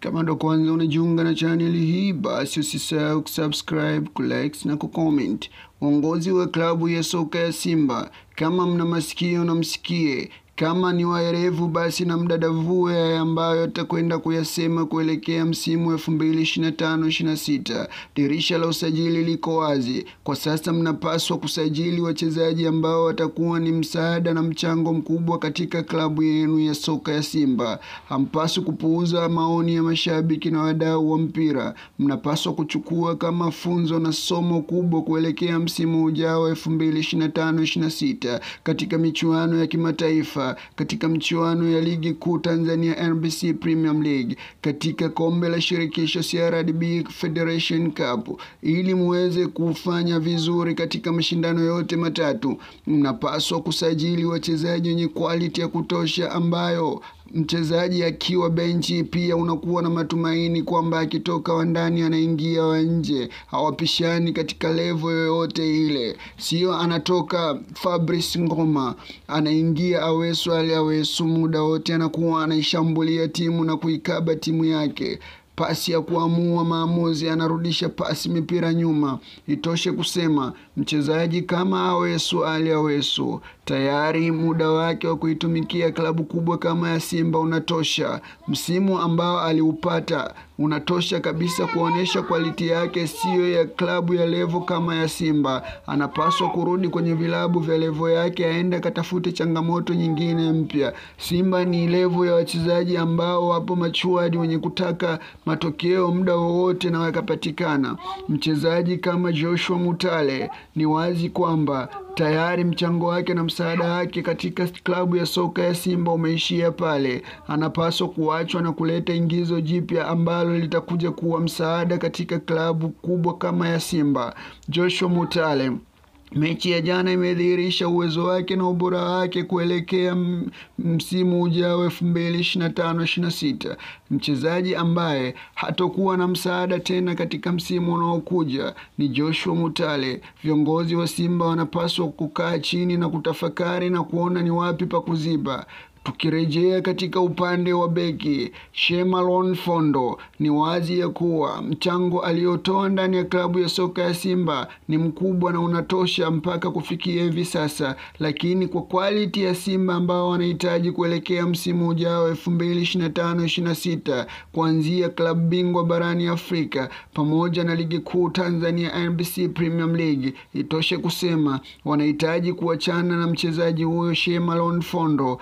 Kama ndo kwanza unajiunga na channel hii, basi usisahau kusubscribe, kulike na kucomment. Uongozi wa klabu ya soka ya Simba, kama mna masikio na msikie, kama ni waerevu basi na mdadavue ambayo atakwenda kuyasema kuelekea msimu 2025-26. Dirisha la usajili liko wazi. Kwa sasa mnapaswa kusajili wachezaji ambao watakuwa ni msaada na mchango mkubwa katika klabu yenu ya soka ya Simba. Hampaswi kupuuza maoni ya mashabiki na wadau wa mpira. Mnapaswa kuchukua kama funzo na somo kubwa kuelekea msimu ujao 2025-26 katika michuano ya kimataifa, katika mchuano ya ligi kuu Tanzania NBC Premium League, katika kombe la shirikisho CRDB Federation Cup. Ili muweze kufanya vizuri katika mashindano yote matatu, mnapaswa kusajili wachezaji wenye quality ya kutosha, ambayo mchezaji akiwa benchi pia unakuwa na matumaini kwamba akitoka wa ndani anaingia wa nje. Hawapishani katika level yoyote ile. Sio anatoka Fabrice Ngoma anaingia Awesu muda wote anakuwa anaishambulia timu na kuikaba timu yake. Pasi ya kuamua maamuzi, anarudisha pasi mipira nyuma. Itoshe kusema mchezaji kama Awesu tayari muda wake wa kuitumikia klabu kubwa kama ya Simba unatosha. Msimu ambao aliupata unatosha kabisa kuonesha quality yake sio ya klabu ya level kama ya Simba. Anapaswa kurudi kwenye vilabu vya level yake, aende katafute changamoto nyingine mpya. Simba ni level ya wachezaji ambao wapo machuadi, wenye kutaka matokeo muda wowote na wakapatikana. Mchezaji kama Joshua Mutale ni wazi kwamba tayari mchango wake na msaada wake katika klabu ya soka ya Simba umeishia pale. Anapaswa kuachwa na kuleta ingizo jipya ambalo litakuja kuwa msaada katika klabu kubwa kama ya Simba. Joshua Mutale, mechi ya jana imedhihirisha uwezo wake na ubora wake kuelekea msimu ujao 2025-26. Mchezaji ambaye hatakuwa na msaada tena katika msimu unaokuja ni Joshua Mutale. Viongozi wa Simba wanapaswa kukaa chini na kutafakari na kuona ni wapi pa kuziba. Tukirejea katika upande wa beki, Shemalon Fondo, ni wazi ya kuwa mchango aliotoa ndani ya klabu ya soka ya Simba ni mkubwa na unatosha mpaka kufikia hivi sasa. Lakini kwa quality ya Simba ambao wanahitaji kuelekea msimu ujao 2025-26, kuanzia klabu bingwa barani Afrika pamoja na ligi kuu Tanzania NBC Premium League, itoshe kusema wanahitaji kuachana na mchezaji huyo Shemalon Fondo.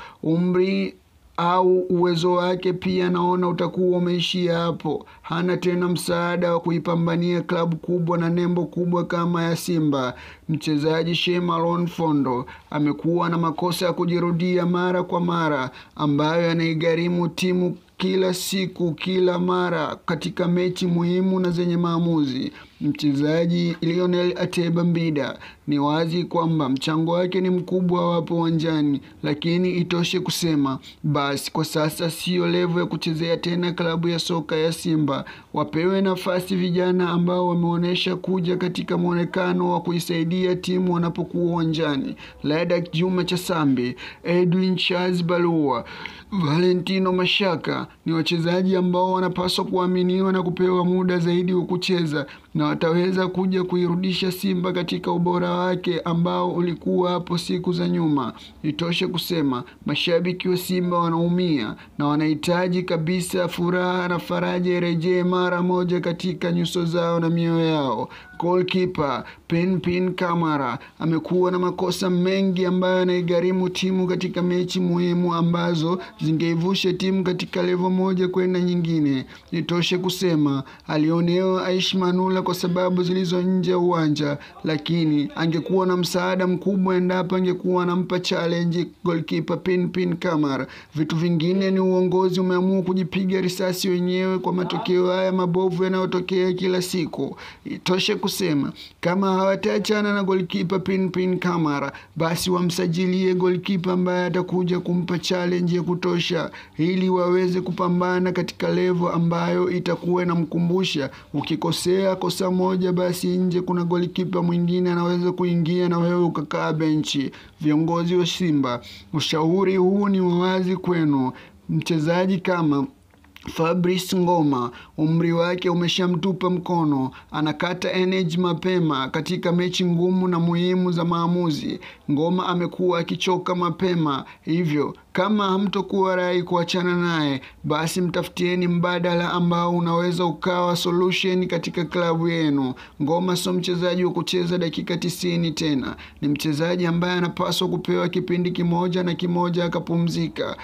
Au uwezo wake pia naona utakuwa umeishia hapo. Hana tena msaada wa kuipambania klabu kubwa na nembo kubwa kama ya Simba. Mchezaji Shemalon Fondo amekuwa na makosa ya kujirudia mara kwa mara, ambayo yanaigharimu timu kila siku, kila mara katika mechi muhimu na zenye maamuzi. Mchezaji Lionel Ateba Mbida, ni wazi kwamba mchango wake ni mkubwa wapo uwanjani, lakini itoshe kusema basi kwa sasa sio level ya kuchezea tena klabu ya soka ya Simba. Wapewe nafasi vijana ambao wameonesha kuja katika muonekano wa kuisaidia timu wanapokuwa uwanjani. Ladak Juma Chasambi, Edwin Charles Balua, Valentino Mashaka ni wachezaji ambao wanapaswa kuaminiwa na kupewa muda zaidi wa kucheza, na wataweza kuja kuirudisha Simba katika ubora wake ambao ulikuwa hapo siku za nyuma. Itoshe kusema mashabiki wa Simba wanaumia na wanahitaji kabisa furaha na faraja irejee mara moja katika nyuso zao na mioyo yao. Goalkeeper Pinpin Kamara amekuwa na makosa mengi ambayo yanaigharimu timu katika mechi muhimu ambazo zingeivusha timu katika level moja kwenda nyingine. Itoshe kusema alionewa Aish Manula kwa sababu zilizo nje ya uwanja, lakini angekuwa na msaada mkubwa endapo angekuwa anampa challenge goalkeeper Pinpin Kamara. Vitu vingine ni uongozi umeamua kujipiga risasi wenyewe kwa matokeo haya mabovu yanayotokea kila siku. Itoshe kusema kama hawataachana na goalkeeper Pinpin Kamara, basi wamsajilie goalkeeper ambaye atakuja kumpa challenge ya kutosha, ili waweze kupambana katika level ambayo itakuwa inamkumbusha ukikosea kosa moja basi nje kuna goalkeeper mwingine anaweza kuingia na wewe ukakaa benchi. Viongozi wa Simba, ushauri huu ni wazi kwenu. Mchezaji kama Fabrice Ngoma, umri wake umeshamtupa mkono, anakata energy mapema katika mechi ngumu na muhimu za maamuzi. Ngoma amekuwa akichoka mapema, hivyo kama hamtokuwa rai kuachana naye, basi mtafutieni mbadala ambao unaweza ukawa solution katika klabu yenu. Ngoma sio mchezaji wa kucheza dakika 90 tena. Ni mchezaji ambaye anapaswa kupewa kipindi kimoja na kimoja akapumzika.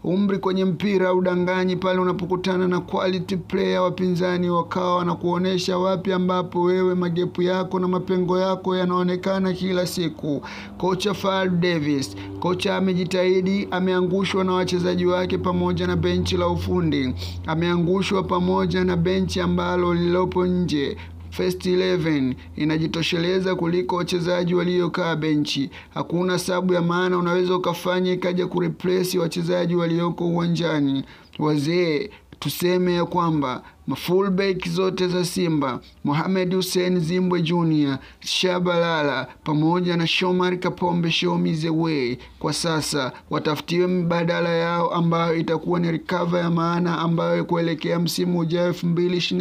Umri kwenye mpira udanganyi pale unapokutana na quality player wapinzani wakawa na kuonesha wapi ambapo wewe magepu yako na mapengo yako yanaonekana kila siku. Kocha Fal Davis, kocha amejitahidi, ameangushwa na wachezaji wake pamoja na benchi la ufundi. Ameangushwa pamoja na benchi ambalo lilopo nje. First 11 inajitosheleza kuliko wachezaji waliokaa benchi. Hakuna sababu ya maana unaweza ukafanya ikaja kureplace wachezaji walioko uwanjani. Wazee, tuseme ya kwamba mafullback zote za Simba, Mohamed Hussein Zimbwe Jr, Shabalala pamoja na Shomari Kapombe show me the way, kwa sasa watafutiwe mbadala yao ambayo itakuwa ni recover ya maana, ambayo kuelekea msimu ujao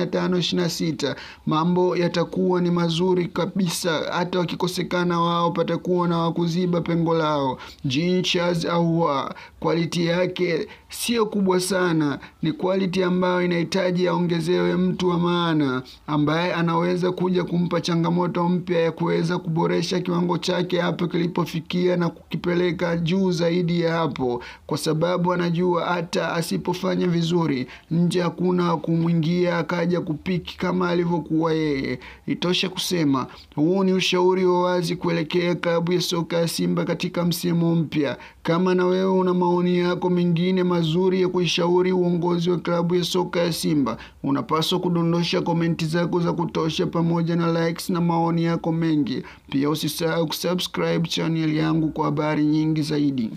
2025-26 mambo yatakuwa ni mazuri kabisa. Hata wakikosekana wao patakuwa na wakuziba pengo lao. Jean Charles Ahoua, quality yake sio kubwa sana, ni quality ambayo inahitaji aongezewe mtu wa maana ambaye anaweza kuja kumpa changamoto mpya ya kuweza kuboresha kiwango chake hapo kilipofikia na kukipeleka juu zaidi ya hapo, kwa sababu anajua hata asipofanya vizuri nje hakuna kumwingia akaja kupiki kama alivyokuwa yeye. Itosha kusema huu ni ushauri wa wazi kuelekea klabu ya soka ya Simba katika msimu mpya. Kama na wewe una maoni yako mengine mazuri ya kuishauri uongozi wa klabu ya soka ya Simba, unapaswa kudondosha komenti zako za kutosha pamoja na likes na maoni yako mengi. Pia usisahau kusubscribe channel yangu kwa habari nyingi zaidi.